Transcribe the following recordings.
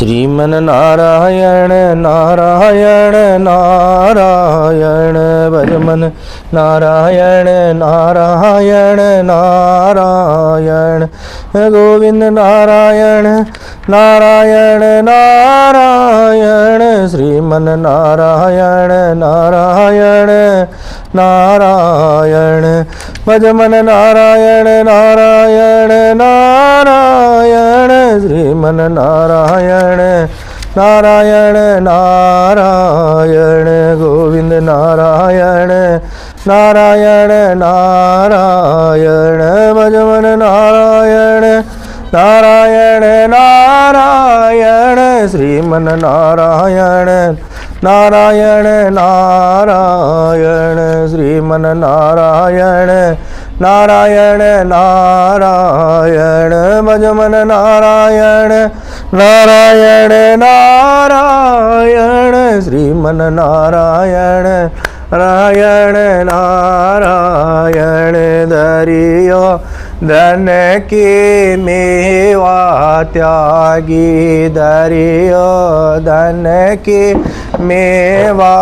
श्रीमन नारायण नारायण नारायण भजमन नारायण नारायण नारायण गोविंद नारायण नारायण नारायण श्रीमन नारायण नारायण नारायण भजमन नारायण नारायण नारायण श्रीमन नारायण नारायण नारायण गोविंद नारायण नारायण नारायण भजमन नारायण नारायण नारायण श्रीमन नारायण नारायण नारायण श्रीमन नारायण नारायण नारायण भजमन नारायण नारायण नारायण श्रीमन नारायण नारायण नारायण दरियो धन की मेवा त्यागी दरियो धन की मेवा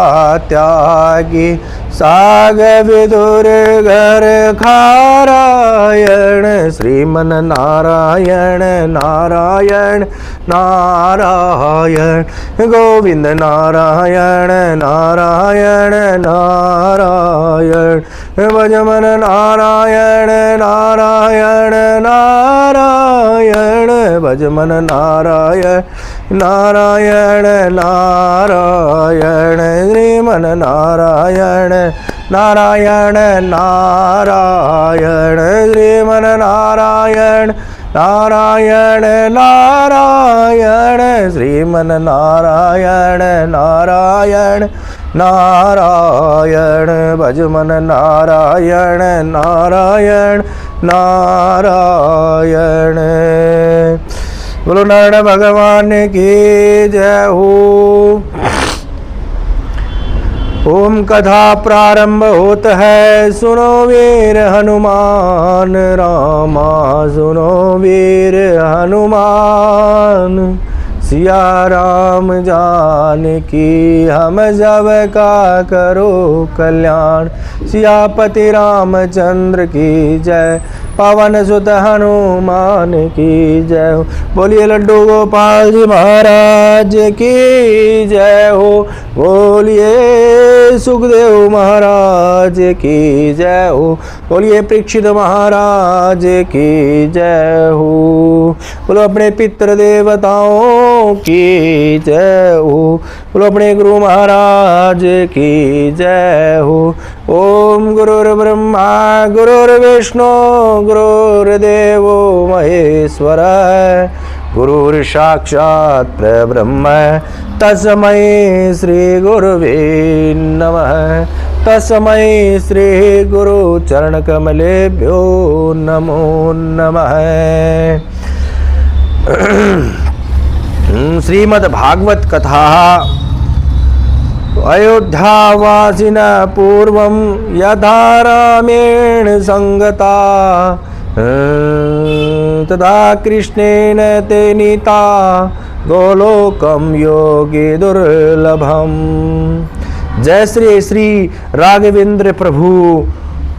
त्यागी साग विदुर घर खारायण श्रीमन नारायण नारायण नारायण गोविंद नारायण नारायण नारायण भजमन नारायण नारायण नारायण भजमन नारायण नारायण नारायण श्रीमन नारायण नारायण नारायण श्रीमन नारायण नारायण नारायण श्रीमन नारायण नारायण नारायण भजमन नारायण नारायण नारायण। बोलो नारायण भगवान की जय हो। ओम कथा प्रारंभ होता है, सुनो वीर हनुमान रामा सुनो वीर हनुमान। सिया राम जानकी हम जब का करो कल्याण। सियापति रामचंद्र की जय, पवन सुत हनुमान की जय हो। बोलिए लड्डू गोपाल जी महाराज की जय हो। बोलिए सुखदेव महाराज की जय हो। बोलिए परीक्षित महाराज की जय हो। बोलो अपने पितृ देवताओं की जय हो। बोलो अपने गुरु महाराज की जय हो। ओम गुरुर्ब्रह्मा गुरुर्विष्णु गुरुर्देवो महेश्वर गुरुर्साक्षात् परब्रह्म तस्मै श्री गुरुवे नमः। तस्मै श्री गुरु चरण कमलेभ्यो नमो नमः। श्रीमद् भागवत कथा अयोध्यावासिन पूर्वं यथा रामेण संगता तदा कृष्णेन ते नीता गोलोकं योगी दुर्लभम। जय श्री राघवेंद्र प्रभु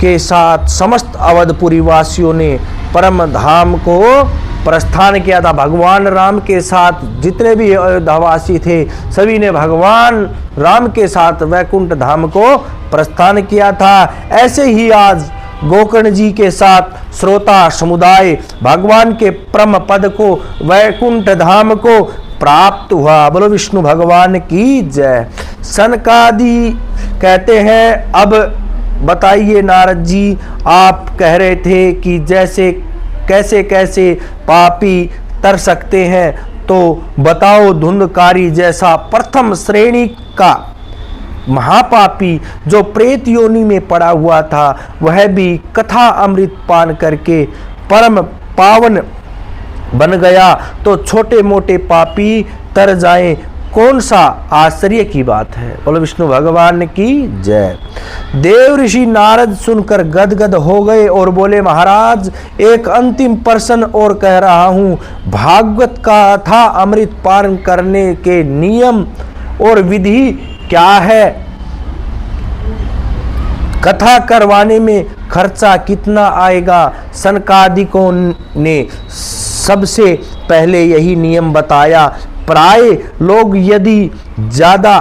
के साथ समस्त अवधपुरी वासियों ने परम धाम को प्रस्थान किया था। भगवान राम के साथ जितने भी अयोध्यावासी थे सभी ने भगवान राम के साथ वैकुंठ धाम को प्रस्थान किया था। ऐसे ही आज गोकर्ण जी के साथ श्रोता समुदाय भगवान के परम पद को वैकुंठ धाम को प्राप्त हुआ। बोलो विष्णु भगवान की जय। सनकादि कहते हैं, अब बताइए नारद जी, आप कह रहे थे कि जैसे कैसे कैसे पापी तर सकते हैं, तो बताओ धुंधकारी जैसा प्रथम श्रेणी का महापापी जो प्रेत योनि में पड़ा हुआ था, वह भी कथा अमृत पान करके परम पावन बन गया, तो छोटे मोटे पापी तर जाएं कौन सा आश्चर्य की बात है। बोलो विष्णु भगवान की जय। देव ऋषि नारद सुनकर गदगद हो गए और बोले, महाराज एक अंतिम प्रश्न और कह रहा हूं, भागवत का था अमृत पान करने के नियम और विधि क्या है? कथा करवाने में खर्चा कितना आएगा? सनकादिकों ने सबसे पहले यही नियम बताया। प्राय लोग यदि ज्यादा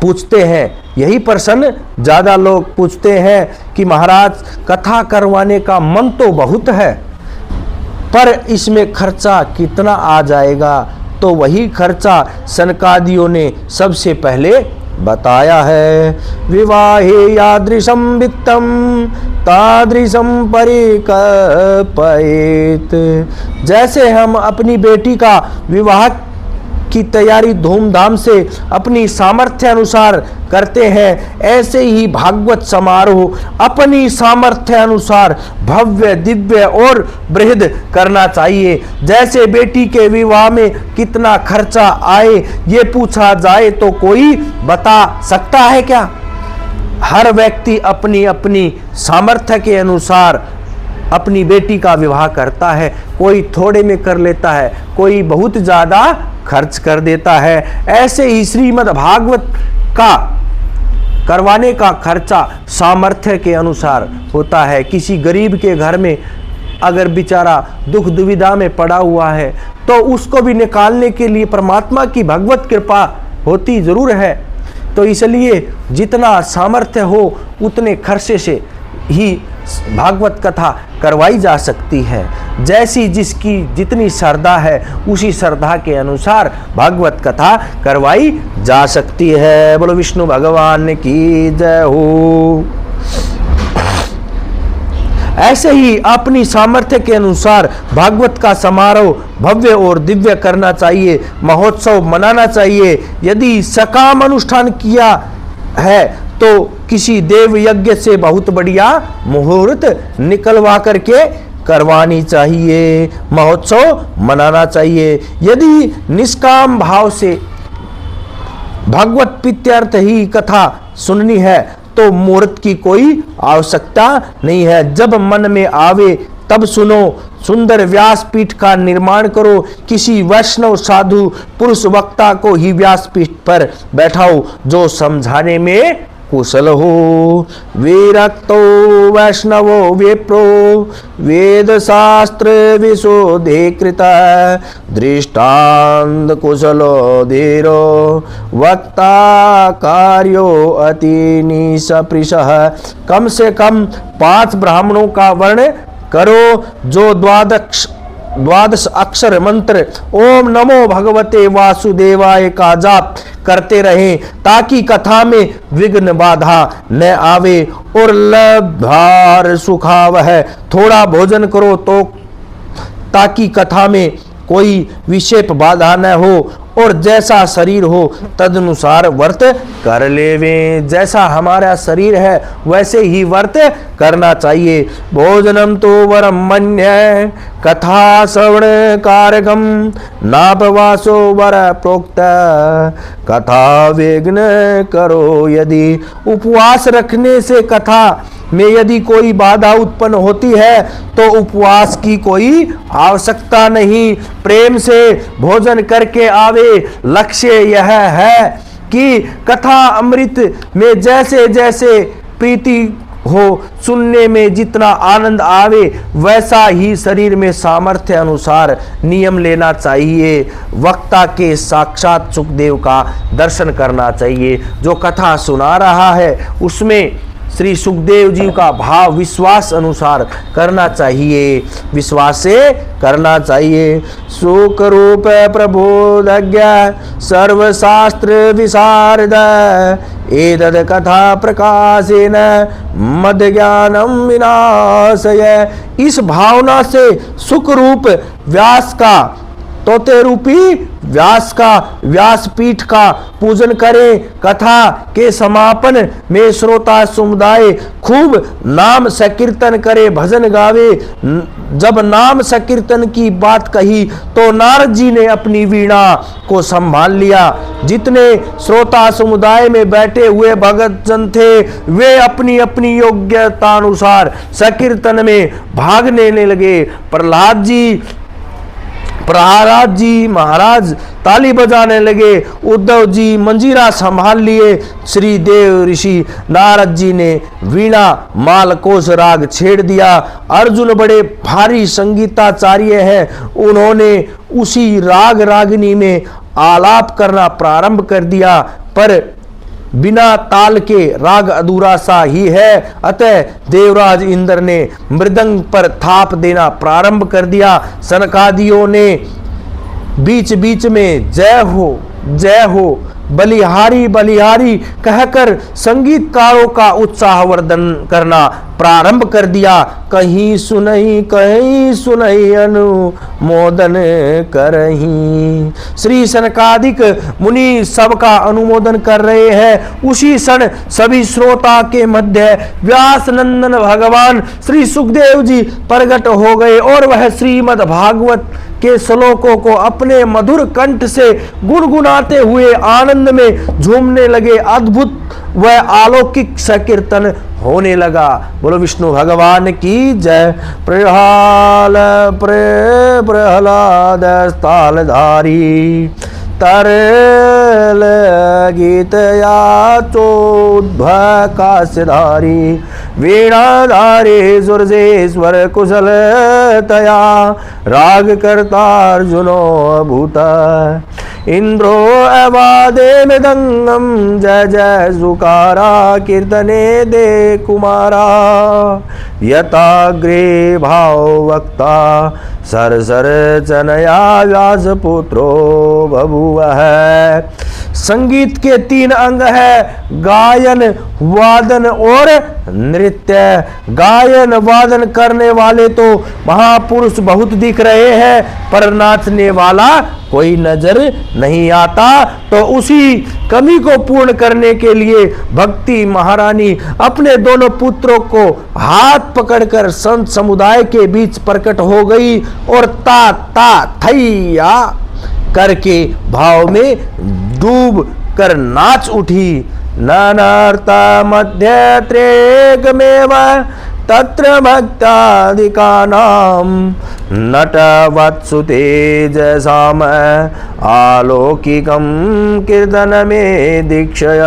पूछते हैं, यही प्रश्न ज्यादा लोग पूछते हैं कि महाराज कथा करवाने का मन तो बहुत है, पर इसमें खर्चा कितना आ जाएगा? तो वही खर्चा सनकादियों ने सबसे पहले बताया है। विवाहे यादृशं वित्तं तादृशं परिकल्पयेत्। जैसे हम अपनी बेटी का विवाह की तैयारी धूमधाम से अपनी सामर्थ्य अनुसार करते हैं, ऐसे ही भागवत समारोह अपनी सामर्थ्य अनुसार भव्य दिव्य और बृहद करना चाहिए। जैसे बेटी के विवाह में कितना खर्चा आए ये पूछा जाए तो कोई बता सकता है क्या? हर व्यक्ति अपनी अपनी सामर्थ्य के अनुसार अपनी बेटी का विवाह करता है। कोई थोड़े में कर लेता है, कोई बहुत ज्यादा खर्च कर देता है। ऐसे ही श्रीमद् भागवत का करवाने का खर्चा सामर्थ्य के अनुसार होता है। किसी गरीब के घर में अगर बेचारा दुख दुविधा में पड़ा हुआ है तो उसको भी निकालने के लिए परमात्मा की भगवत कृपा होती जरूर है। तो इसलिए जितना सामर्थ्य हो उतने खर्चे से ही भागवत कथा करवाई जा सकती है। जैसी जिसकी जितनी श्रद्धा है उसी श्रद्धा के अनुसार भागवत कथा करवाई जा सकती है। बोलो विष्णु भगवान की जय हो। ऐसे ही अपनी सामर्थ्य के अनुसार भागवत का समारोह भव्य और दिव्य करना चाहिए, महोत्सव मनाना चाहिए। यदि सकाम अनुष्ठान किया है तो किसी देव यज्ञ से बहुत बढ़िया मुहूर्त निकलवा करके करवानी चाहिए, महोत्सव मनाना चाहिए। यदि निष्काम भाव से भगवत प्रीत्यर्थ ही कथा सुननी है तो मुहूर्त की कोई आवश्यकता नहीं है। जब मन में आवे तब सुनो। सुंदर व्यासपीठ का निर्माण करो। किसी वैष्णव साधु पुरुष वक्ता को ही व्यासपीठ पर बैठाओ जो समझाने में कुशल हो। विरक्तो वैष्णवो विप्रो वेद शास्त्र विशोधे कृत दृष्टांत कुशलो धीरो वक्ता कार्यो अति निसपृशः। कम से कम 5 ब्राह्मणों का वर्ण करो जो द्वादश अक्षर मंत्र ओम नमो भगवते वासुदेवाय का जाप करते रहें ताकि कथा में विघ्न बाधा न आवे और लब्धार सुखावह। थोड़ा भोजन करो तो ताकि कथा में कोई विक्षेप बाधा न हो और जैसा शरीर हो तदनुसार व्रत कर लेवें। जैसा हमारा शरीर है वैसे ही व्रत करना चाहिए। भोजनम तो वरम मन्ये कथा श्रवण कारकम नापवासो वर प्रोक्त। कथा विघ्न करो। यदि उपवास रखने से कथा में यदि कोई बाधा उत्पन्न होती है तो उपवास की कोई आवश्यकता नहीं। प्रेम से भोजन करके आवे। लक्ष्य यह है कि कथा अमृत में जैसे जैसे प्रीति हो, सुनने में जितना आनंद आवे वैसा ही शरीर में सामर्थ्य अनुसार नियम लेना चाहिए। वक्ता के साक्षात सुखदेव का दर्शन करना चाहिए। जो कथा सुना रहा है उसमें श्री सुखदेव जी का भाव विश्वास अनुसार करना चाहिए, विश्वास से करना चाहिए। सुख रूप प्रबोधज्ञ सर्वशास्त्र विशारद एतद् कथा प्रकाशेन मद ज्ञानम विनाशय। इस भावना से सुख रूप व्यास का तो तोते रूपी व्यासपीठ का पूजन करें। कथा के समापन में श्रोता समुदाय खूब नाम संकीर्तन करे, भजन गावे। जब नाम संकीर्तन की बात कही तो नारद जी ने अपनी वीणा को संभाल लिया। जितने श्रोता समुदाय में बैठे हुए भगत जन थे वे अपनी अपनी योग्यता अनुसार संकीर्तन में भाग लेने लगे। प्रहलाद जी महाराज ताली बजाने लगे, उद्धव जी मंजीरा संभाल लिए, श्री देव ऋषि नारद जी ने वीणा मालकोस राग छेड़ दिया। अर्जुन बड़े भारी संगीताचार्य हैं, उन्होंने उसी राग रागिनी में आलाप करना प्रारंभ कर दिया, पर बिना ताल के राग अधूरा सा ही है। अतः देवराज इंद्र ने मृदंग पर थाप देना प्रारंभ कर दिया। सनकादियों ने बीच बीच में जय हो बलिहारी बलिहारी कहकर संगीतकारों का उत्साहवर्धन करना प्रारंभ कर दिया। कहीं सुनई अनुमोदन करहीं। श्री सनकादिक मुनि सबका अनुमोदन कर रहे हैं। उसी क्षण सभी श्रोता के मध्य व्यास नंदन भगवान श्री सुखदेव जी प्रकट हो गए और वह श्रीमद् भागवत के श्लोकों को अपने मधुर कंठ से गुनगुनाते हुए आनंद में झूमने लगे। अद्भुत व अलौकिक संकीर्तन होने लगा। बोलो विष्णु भगवान की जय। प्रहलाद स्थालधारी तरल गीत याचोद्भकाशधारी वीणाधारी सुरजेश्वर कुशलतया राग करता अर्जुनो भूत इंद्रो अवादे मृदंगम जय जय सुकारा कीर्तने दे कुमारा यताग्रे भाव वक्ता सरसर चनया व्यास पुत्रो बभुवः। संगीत के 3 अंग है, गायन वादन और नृत्य। गायन वादन करने वाले तो महापुरुष बहुत दिख रहे हैं, पर नाचने वाला कोई नजर नहीं आता। तो उसी कमी को पूर्ण करने के लिए भक्ति महारानी अपने दोनों पुत्रों को हाथ पकड़कर संत समुदाय के बीच प्रकट हो गई और ता ता थैया करके भाव में डूब कर नाच उठी। नानार्ता मध्य त्रेकमेव तत्र भक्तादिकानां नटवत्सु तेजसाम आलौकिकं कीर्तन में दीक्षय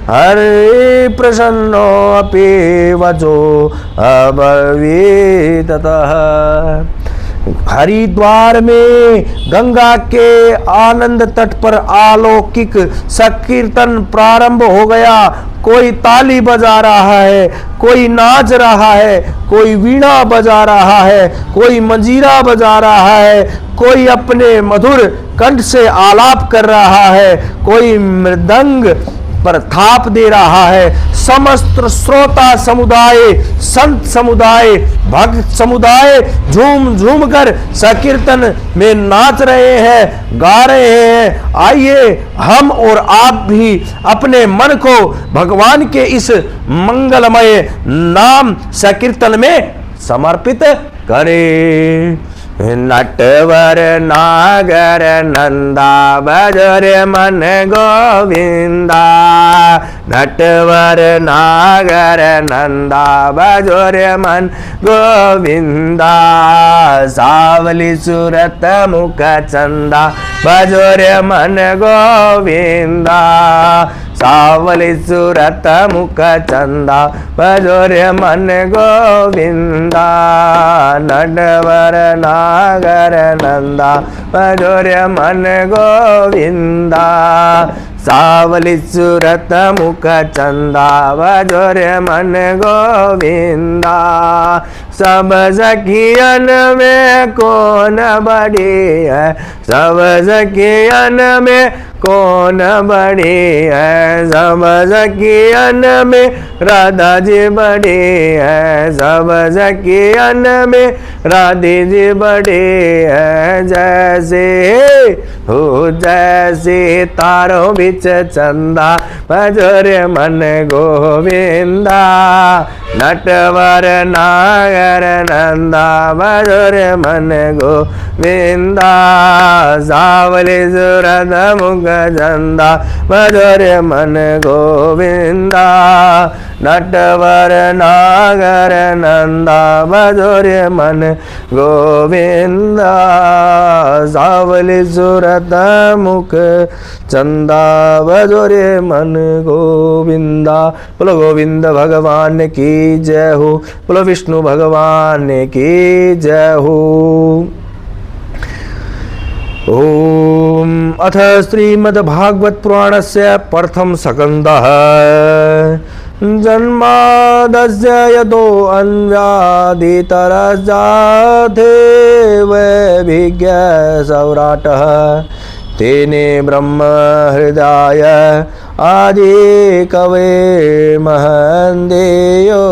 हरि प्रसन्नो अपि वचो अब्रवीततः। हरिद्वार में गंगा के आनंद तट पर अलौकिक संकीर्तन प्रारंभ हो गया। कोई ताली बजा रहा है, कोई नाच रहा है, कोई वीणा बजा रहा है, कोई मंजीरा बजा रहा है, कोई अपने मधुर कंठ से आलाप कर रहा है, कोई मृदंग पर थाप दे रहा है। समस्त श्रोता समुदाय, संत समुदाय, भक्त समुदाय झूम झूम कर संकीर्तन में नाच रहे हैं, गा रहे हैं। आइए हम और आप भी अपने मन को भगवान के इस मंगलमय नाम संकीर्तन में समर्पित करें। नटवर नागर नंदा बजर मन गोविंदा। नटवर नागर नंदा बजर मन गोविंदा। सावली सूरत मुख चंदा बजर मन गोविंदा। सावली सूरत मुख चंदा बजर मन गोविंदा। नटवर नागर नंदा बजर मन गोविंदा। सावली सूरत मुख चंदा बजो रे मन गोविंदा। सब सखियन में कौन बड़ी है, सब सखियन में कौन बड़ी है, सब सखियन में राधा जी बड़ी है, सब सखियन में राधे जी बड़ी है। जैसे हो जैसे तारों बिच चंदा बजो रे मन गोविंदा। नटवर नागर नंदा बजो रे मन गोविंदा। सावली सूरत मुख चंदा बजो रे मन गोविंदा। नटवर नागर नंदा बजो रे मन गोविंदा। सावली सूरत मुख चंदा बजो रे मन गोविंदा। बोलो गोविंद भगवान की जय हो, बोलो विष्णु भगवान की जय हो। ओम अथ श्रीमद्भागवत पुराणस्य प्रथम स्कंदः। जन्मादस्य यतो अन्व्यादितरजाते वैभिज्ञ सौराटः। तेने ब्रह्म हृदय आदि कवे महन्देयो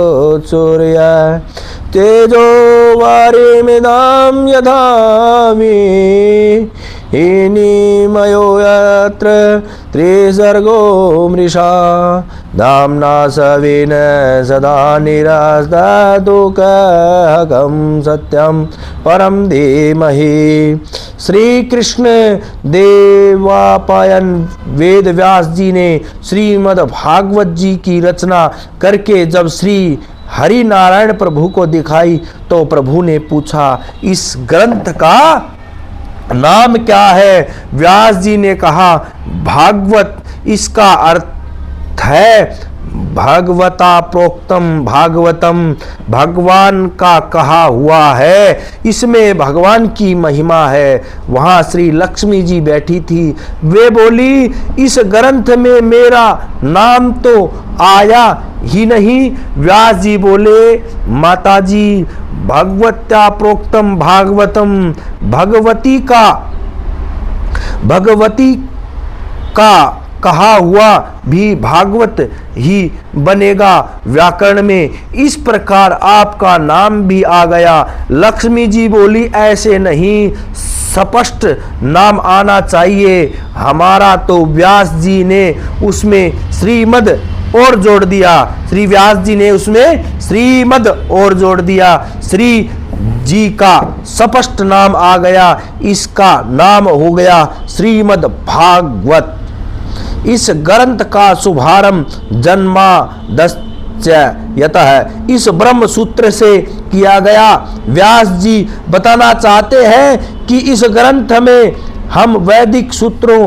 सूर्य। तेजो वारिमिदां यथामि हिनिमयो यत्र त्रिसर्गो मृषा। धाम्ना सवेन सदा निरस्तदुःखं सत्यं परम धीमहि। श्री कृष्ण देवापायन वेद व्यास जी ने श्रीमद् भागवत जी की रचना करके जब श्री हरि नारायण प्रभु को दिखाई तो प्रभु ने पूछा, इस ग्रंथ का नाम क्या है? व्यास जी ने कहा, भागवत। इसका अर्थ है भगवता प्रोक्तम भागवतम, भगवान का कहा हुआ है। इसमें भगवान की महिमा है। वहां श्री लक्ष्मी जी बैठी थी। वे बोली, इस ग्रंथ में मेरा नाम तो आया ही नहीं। व्यास जी बोले, माता जी, भगवत्या प्रोक्तम भागवतम, भगवती का कहा हुआ भी भागवत ही बनेगा। व्याकरण में इस प्रकार आपका नाम भी आ गया। लक्ष्मी जी बोली, ऐसे नहीं, स्पष्ट नाम आना चाहिए हमारा। तो व्यास जी ने उसमें श्रीमद और जोड़ दिया। श्री व्यास जी ने उसमें श्रीमद और जोड़ दिया। श्री जी का स्पष्ट नाम आ गया। इसका नाम हो गया श्रीमद् भागवत। इस ग्रंथ का शुभारंभ जन्मादस्ययतः इस ब्रह्म सूत्र से किया गया। व्यास जी बताना चाहते हैं कि इस ग्रंथ में हम वैदिक सूत्रों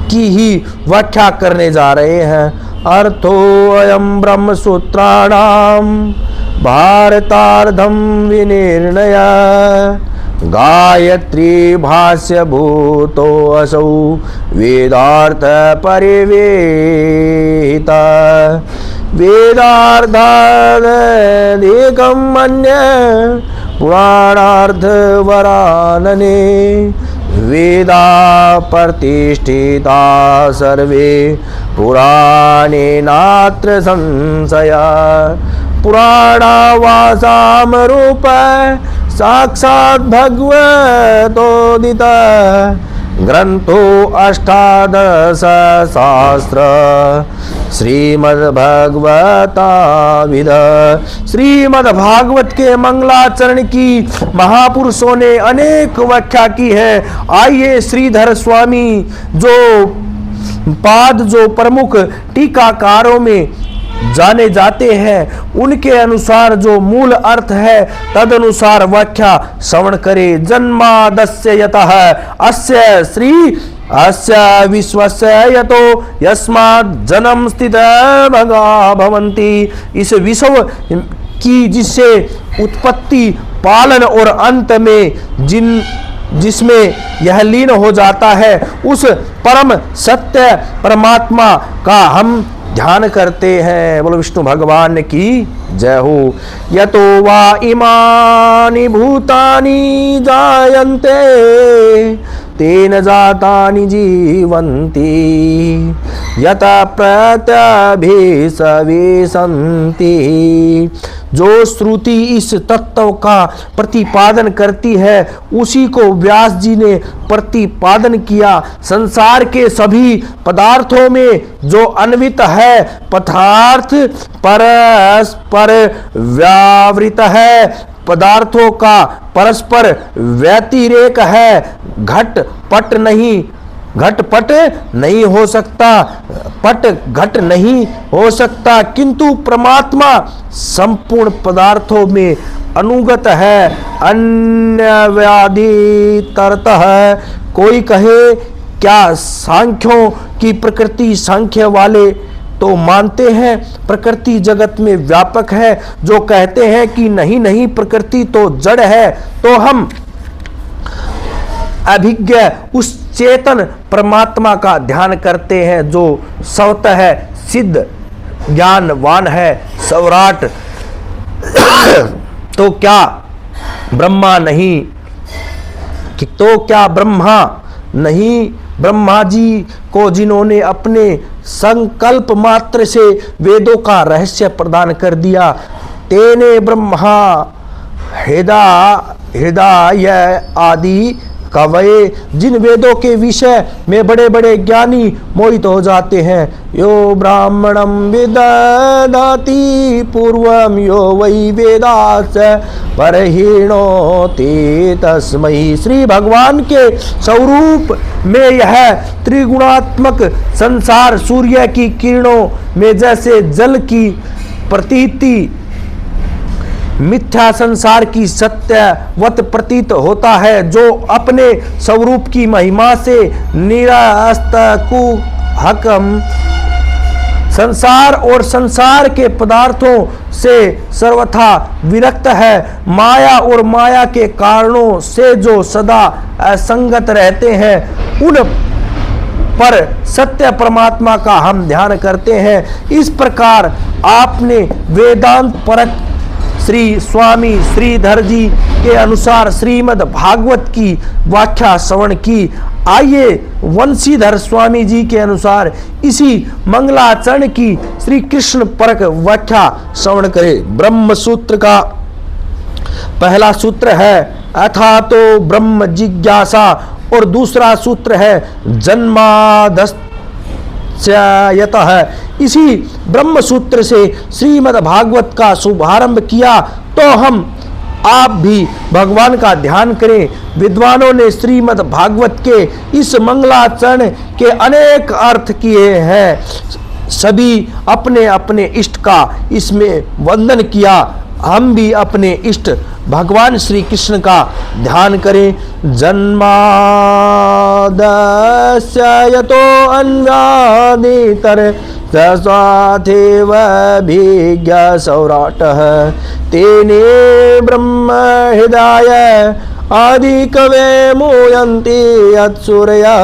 की ही व्याख्या करने जा रहे हैं। अर्थो अयम ब्रह्म सूत्राणाम भारतार्धम विनिर्णय। गायत्री भाष्य भूतो असौ वेदार्थ परिवेहित। वेदार्थादेकं मन्ये पुराणार्थ वरानने। वेदा प्रतिष्ठिता सर्वे पुराणे नात्र संशया। पुराणावासाम रूप साक्षात् भगवतोदित। ग्रंथो अष्टादश शास्त्र श्रीमद्भगवताविद। श्रीमद्भागवत के मंगलाचरण की महापुरुषों ने अनेक व्याख्या की है। आइए श्रीधर स्वामी जो प्रमुख टीकाकारों में जाने जाते हैं, उनके अनुसार जो मूल अर्थ है तदनुसार व्याख्या श्रवण करे। जन्मादस्य यतः अस्य श्री अस्य विश्वस्य यतो यस्मात् जन्म स्थित भगा भवन्ति। इस विश्व की जिससे उत्पत्ति, पालन और अंत में जिसमें यह लीन हो जाता है, उस परम सत्य परमात्मा का हम ध्यान करते हैं। बोलो विष्णु भगवान की जय हो। यतो वा इमानि भूतानि जायन्ते तेन जातानि जीवन्ति यथा प्रत्यभिसविशन्ति। जो श्रुति इस तत्व का प्रतिपादन करती है उसी को व्यास जी ने प्रतिपादन किया। संसार के सभी पदार्थों में जो अन्वित है पदार्थ परस्पर व्यावृत है, पदार्थों का परस्पर व्यतिरेक है, घटपट नहीं हो सकता, पट घट नहीं हो सकता, किंतु परमात्मा संपूर्ण पदार्थों में अनुगत है, अन्यव्याधितरत है। कोई कहे क्या सांख्यों की प्रकृति, सांख्य वाले तो मानते हैं प्रकृति जगत में व्यापक है, जो कहते हैं कि नहीं प्रकृति तो जड़ है, तो हम अभिज्ञ उस चेतन परमात्मा का ध्यान करते हैं जो स्वतः है, सिद्ध ज्ञानवान है, सौराट। तो क्या ब्रह्मा नहीं, तो क्या ब्रह्मा नहीं, ब्रह्मा जी को जिन्होंने अपने संकल्प मात्र से वेदों का रहस्य प्रदान कर दिया, तेने ब्रह्मा हृदय आदि कवये, जिन वेदों के विषय में बड़े बड़े ज्ञानी मोहित हो जाते हैं। यो ब्राह्मणम विदधाति पूर्वम यो वै वेदास परहीणोति तस्मै। श्री भगवान के स्वरूप में यह त्रिगुणात्मक संसार सूर्य की किरणों में जैसे जल की प्रतीति मिथ्या संसार की सत्यवत प्रतीत होता है, जो अपने स्वरूप की महिमा से निरस्तकुहकम संसार और संसार के पदार्थों से सर्वथा विरक्त है, माया और माया के कारणों से जो सदा असंगत रहते हैं, उन पर सत्य परमात्मा का हम ध्यान करते हैं। इस प्रकार आपने वेदांत परक श्री स्वामी श्रीधर जी के अनुसार श्रीमद् भागवत की व्याख्या श्रवण की। आइए वंशीधर स्वामी जी के अनुसार इसी मंगलाचरण की श्री कृष्ण परक व्याख्या श्रवण करें। ब्रह्म सूत्र का पहला सूत्र है अथा तो ब्रह्म जिज्ञासा, और दूसरा सूत्र है जन्मादस्यत है। इसी ब्रह्म सूत्र से श्रीमद् भागवत का शुभारंभ किया, तो हम आप भी भगवान का ध्यान करें। विद्वानों ने श्रीमद् भागवत के इस मंगलाचरण के अनेक अर्थ किए हैं, सभी अपने अपने इष्ट का इसमें वंदन किया। हम भी अपने इष्ट भगवान श्री कृष्ण का ध्यान करें। जन्मादस्य यतो अन्वादितर स्वाथेव भिज्ञ सौराटः तेने ब्रह्म हृदय आदि कवे मूयन्ति यत्सूरया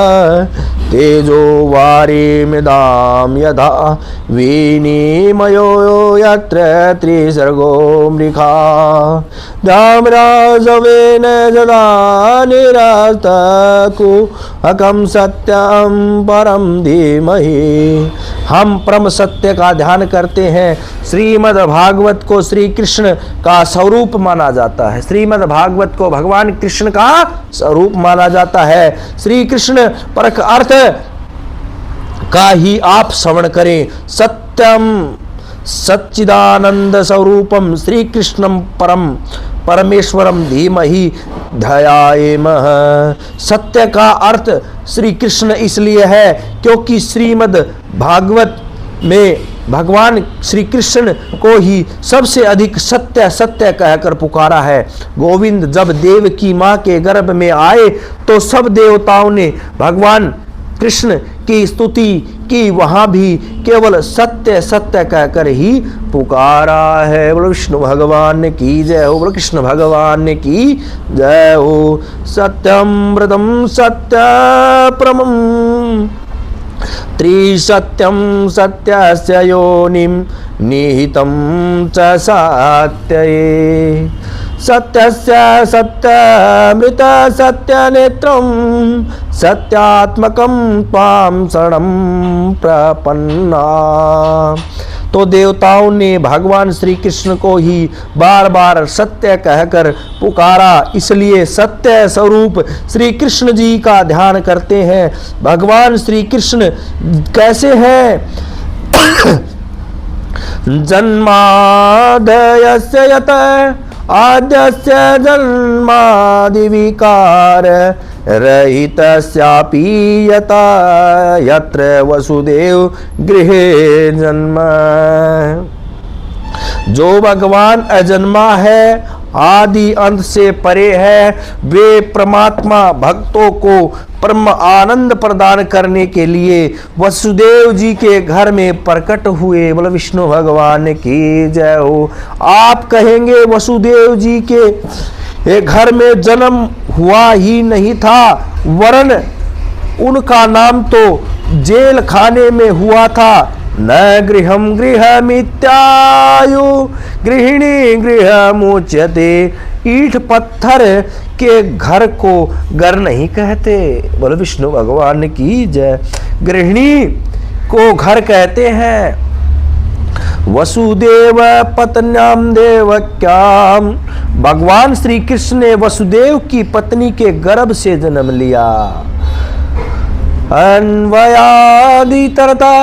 तेजो वारिमृदां यथा विनिमयो यत्र त्रिसर्गो मृखा धामराजवेन सदा निरस्तकुहकं सत्यं परम धीमहि। हम परम सत्य का ध्यान करते हैं। श्रीमद् भागवत को श्री कृष्ण का स्वरूप माना जाता है, श्रीमद् भागवत को भगवान कृष्ण का स्वरूप माना जाता है। श्री कृष्ण परक अर्थ का ही आप श्रवण करें। सत्यम सच्चिदानंद स्वरूपम श्री कृष्णम परम परमेश्वरम धीमहि ध्यायेमः। सत्य का अर्थ श्री कृष्ण इसलिए है क्योंकि श्रीमद् भागवत में भगवान श्री कृष्ण को ही सबसे अधिक सत्य सत्य कहकर पुकारा है। गोविंद जब देव की माँ के गर्भ में आए तो सब देवताओं ने भगवान कृष्ण की स्तुति की, वहां भी केवल सत्य सत्य कहकर ही पुकारा है। बोलो विष्णु भगवान की जय हो, बोलो कृष्ण भगवान की जय हो। सत्यमृतम सत्यप्रमं त्रिसत्यं सत्यस्य योनिं निहितं च सत्यये। सत्यस्य सत्यमृत सत्यनेत्रं सत्यात्मकं त्वां शरणं प्रपन्ना। तो देवताओं ने भगवान श्री कृष्ण को ही बार बार सत्य कहकर पुकारा, इसलिए सत्य स्वरूप श्री कृष्ण जी का ध्यान करते हैं। भगवान श्री कृष्ण कैसे हैं? जन्मादयस्य यत आद्यस्य जन्मादिविकार रहितस्यापि यथा यत्र वसुदेव गृहे जन्म। जो भगवान अजन्मा है, आदि अंत से परे है, वे परमात्मा भक्तों को परम आनंद प्रदान करने के लिए वसुदेव जी के घर में प्रकट हुए। बोलो विष्णु भगवान की जय हो। आप कहेंगे वसुदेव जी के घर में जन्म हुआ ही नहीं था, वरन उनका नाम तो जेल खाने में हुआ था। न गृहम गृहमित्यायु गृहिणी गृहमुच्यते। ईंट पत्थर के घर को घर नहीं कहते। बोलो विष्णु भगवान की जय। गृहिणी को घर कहते हैं। वसुदेव पत्न्याम देवक्याम। भगवान श्री कृष्ण ने वसुदेव की पत्नी के गर्भ से जन्म लिया। अन्वयादितरता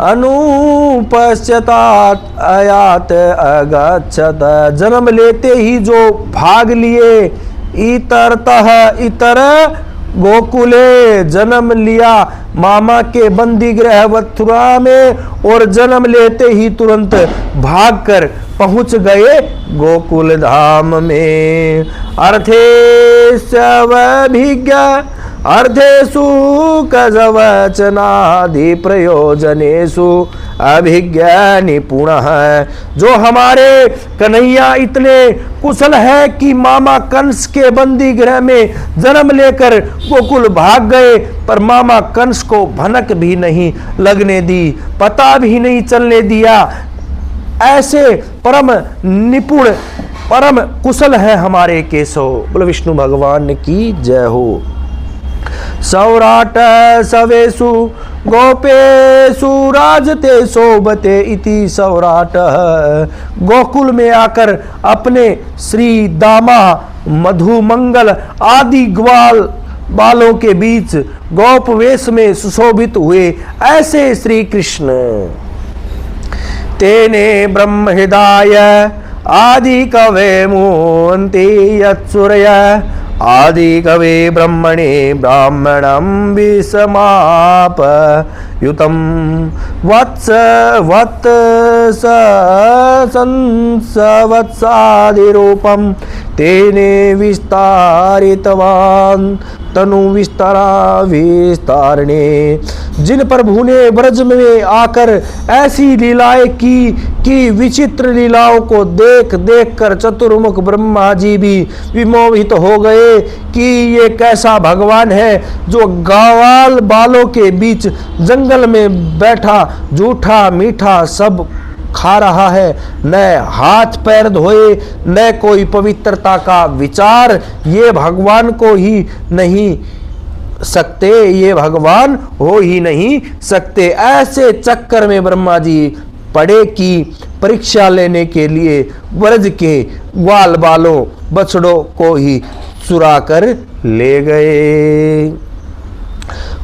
अनुपश्यतात अयात अगच्छत। जन्म लेते ही जो भाग लिए, इतरतः इतर गोकुले, जन्म लिया मामा के बंदी गृह मथुरा में, और जन्म लेते ही तुरंत भागकर पहुंच गए गोकुल धाम में। अर्थे सवभिज्ञा अर्धेषु कजवचनादि प्रयोजनेषु अभिज्ञा निपुणः। जो हमारे कन्हैया इतने कुशल है कि मामा कंस के बंदी गृह में जन्म लेकर गोकुल भाग गए, पर मामा कंस को भनक भी नहीं लगने दी, पता भी नहीं चलने दिया। ऐसे परम निपुण परम कुशल है हमारे केशव। बोलो विष्णु भगवान की जय हो। सौराट सवेशु गोपेशु राजते शोभते इति सौराट। गोकुल में आकर अपने श्री दामा मधुमंगल आदि ग्वाल बालों के बीच गोप वेश में सुशोभित हुए, ऐसे श्री कृष्ण। तेने ब्रह्म हृदय आदि कवे मुंति यत्सूर्य आदि कवे ब्रह्मणे ब्राह्मणं विसमाप युतम वत्स वत्स संसवत्सादि रूपम तेने विस्तारितवान तनु विस्तारा विस्तारणे। जिन प्रभु ने ब्रज में आकर ऐसी लीलाएं की कि विचित्र लीलाओं को देख देख कर चतुर्मुख ब्रह्मा जी भी विमोहित हो गए कि ये कैसा भगवान है जो ग्वाल बालों के बीच जंगल में बैठा जूठा मीठा सब खा रहा है, न हाथ पैर धोए न कोई पवित्रता का विचार। ये भगवान को ही नहीं सकते, ये भगवान हो ही नहीं सकते। ऐसे चक्कर में ब्रह्मा जी पड़े कि परीक्षा लेने के लिए ब्रज के ग्वाल बालों बछड़ों को ही चुरा कर ले गए।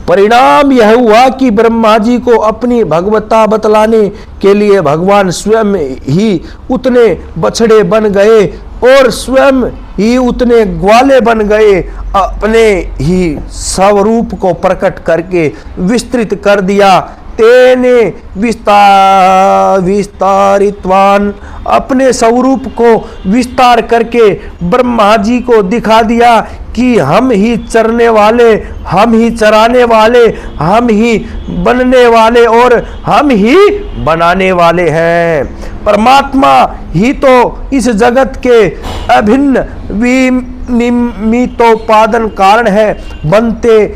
परिणाम यह हुआ कि ब्रह्मा जी को अपनी भगवत्ता बतलाने के लिए भगवान स्वयं ही उतने बछड़े बन गए और स्वयं ही उतने ग्वाले बन गए। अपने ही स्वरूप को प्रकट करके विस्तृत कर दिया तेने विस्तारितवान, अपने स्वरूप को विस्तार करके ब्रह्मा जी को दिखा दिया कि हम ही चरने वाले, हम ही चराने वाले, हम ही बनने वाले और हम ही बनाने वाले हैं। परमात्मा ही तो इस जगत के अभिन्न विनिमितोपादान कारण है, बनते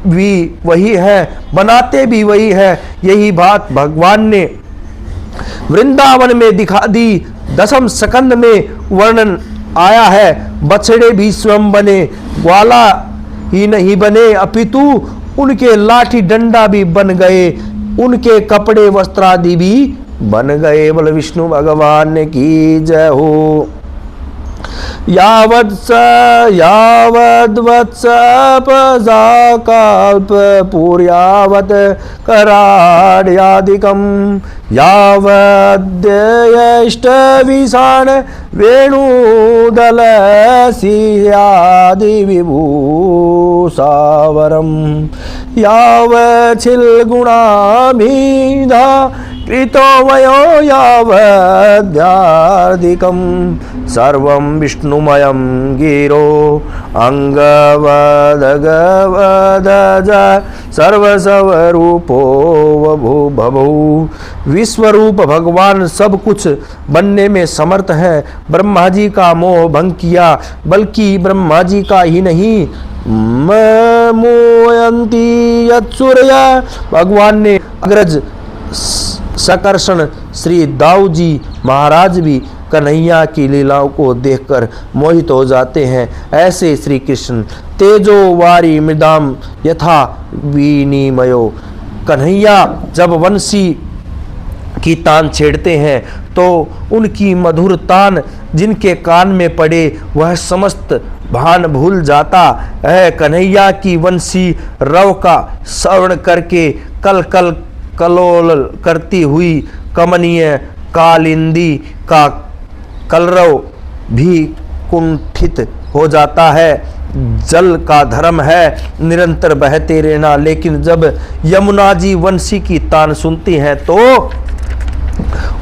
भी वही है, बनाते भी वही है। यही बात भगवान ने वृंदावन में दिखा दी। 10वें स्कंद में वर्णन आया है, बछड़े भी स्वयं बने, ग्वाला ही नहीं बने अपितु उनके लाठी डंडा भी बन गए, उनके कपड़े वस्त्रादि भी बन गए। बोले विष्णु भगवान की जय हो। यावद्वत्स कल्प पूर्यावत् कराड्यादिकं यावद्यष्टविषाण वेणुदलस्यादिविभूषावरं यावच्छिल्गुणाभिधा कृतो वयो यावद्यार्धिकं सर्वं विष्णुमयं गिरो अंगवदगवदज सर्वस्वरूपो बभू। विश्वरूप भगवान सब कुछ बनने में समर्थ है। ब्रह्मा जी का मोह भंग किया, बल्कि ब्रह्मा जी का ही नहीं मोयंती यत्सूर्य, भगवान ने अग्रज सकर्षण श्री दाऊ जी महाराज भी कन्हैया की लीलाओं को देखकर मोहित हो जाते हैं। ऐसे श्री कृष्ण तेजो वारी मृदाम यथा विनिमयो, कन्हैया जब वंशी की तान छेड़ते हैं तो उनकी मधुर तान जिनके कान में पड़े वह समस्त भान भूल जाता है। कन्हैया की वंशी रव का श्रवण करके कल कल कलोल करती हुई कमनीय कालिंदी का कलरव भी कुंठित हो जाता है। जल का धर्म है निरंतर बहते रहना, लेकिन जब यमुना जी वंशी की तान सुनती हैं तो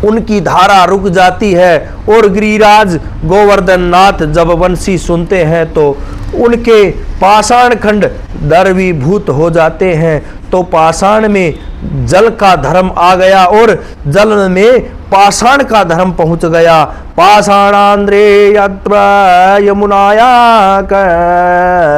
उनकी धारा रुक जाती है, और गिरिराज गोवर्धन नाथ जब वंशी सुनते हैं तो उनके पाषाण खंड द्रवीभूत हो जाते हैं। तो पाषाण में जल का धर्म आ गया और जल में पाषाण का धर्म पहुंच गया। पाषाणांध्रे यत्र यमुनाया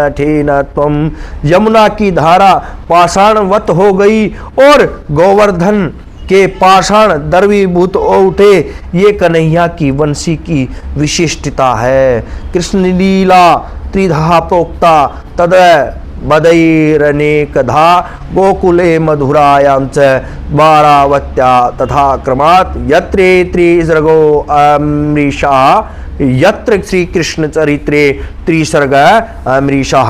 कठिनत्वम, यमुना की धारा पाषाणवत हो गई और गोवर्धन के पाषाण द्रवीभूत हो उठे। ये कन्हैया की वंशी की विशिष्टता है। कृष्ण लीला त्रिधा प्रोक्ता तद मदैरनेकधा गोकुले मधुरायां च द्वारावत्या तथा क्रमात् यत्रे त्रिसर्गो अमृषा, यत्र श्री कृष्ण चरित्रे त्रिसर्ग अमृषा।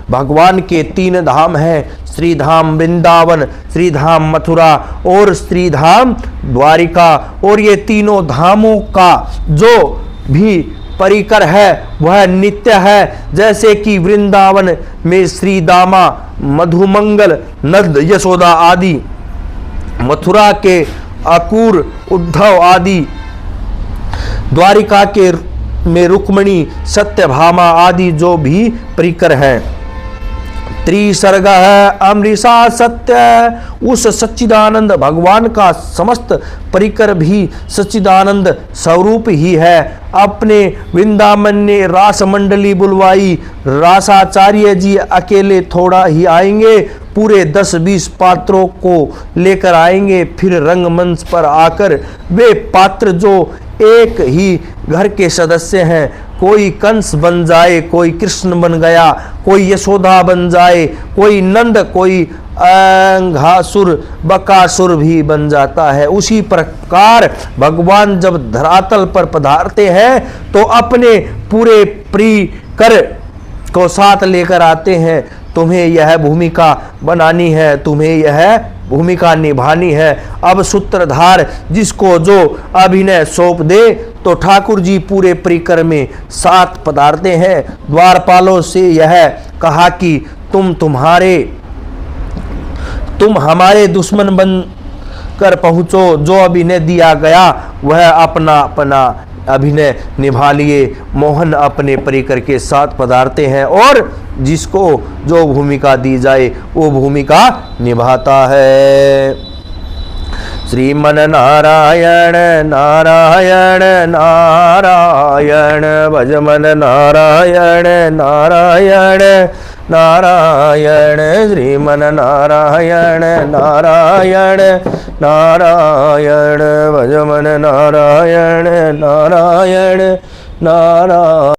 भगवान के 3 धाम हैं, श्रीधाम वृंदावन, श्रीधाम मथुरा और श्रीधाम द्वारिका। और ये तीनों धामों का जो भी परिकर है वह नित्य है। जैसे कि वृंदावन में श्री दामा, मधुमंगल, नंद यशोदा आदि, मथुरा के अकूर, उद्धव आदि, द्वारिका के में रुक्मणी, सत्यभामा आदि जो भी परिकर हैं। त्रिसर्ग अमृषा सत्य, उस सच्चिदानंद भगवान का समस्त परिकर भी सच्चिदानंद स्वरूप ही है। अपने वृंदावन ने रास मंडली बुलवाई, रासाचार्य जी अकेले थोड़ा ही आएंगे, पूरे 10-20 पात्रों को लेकर आएंगे। फिर रंगमंच पर आकर वे पात्र जो एक ही घर के सदस्य हैं, कोई कंस बन जाए, कोई कृष्ण बन गया, कोई यशोदा बन जाए, कोई नंद, कोई अंघासुर, बकासुर भी बन जाता है। उसी प्रकार भगवान जब धरातल पर पधारते हैं तो अपने पूरे परिकर को साथ लेकर आते हैं। तुम्हें यह भूमिका बनानी है, तुम्हें यह भूमिका निभानी है। अब सूत्रधार जिसको जो अभिनय सौंप दे तो ठाकुर जी पूरे परिकर में साथ पधारते हैं। द्वारपालों से यह कहा कि तुम हमारे दुश्मन बन कर पहुँचो, जो अभिनय दिया गया वह अपना अपना अभिनय निभा लिए। मोहन अपने परिकर के साथ पधारते हैं और जिसको जो भूमिका दी जाए वो भूमिका निभाता है। श्रीमन नारायण नारायण नारायण, भजमन नारायण नारायण नारायण, श्रीमन नारायण नारायण नारायण, भजमन नारायण नारायण नारायण।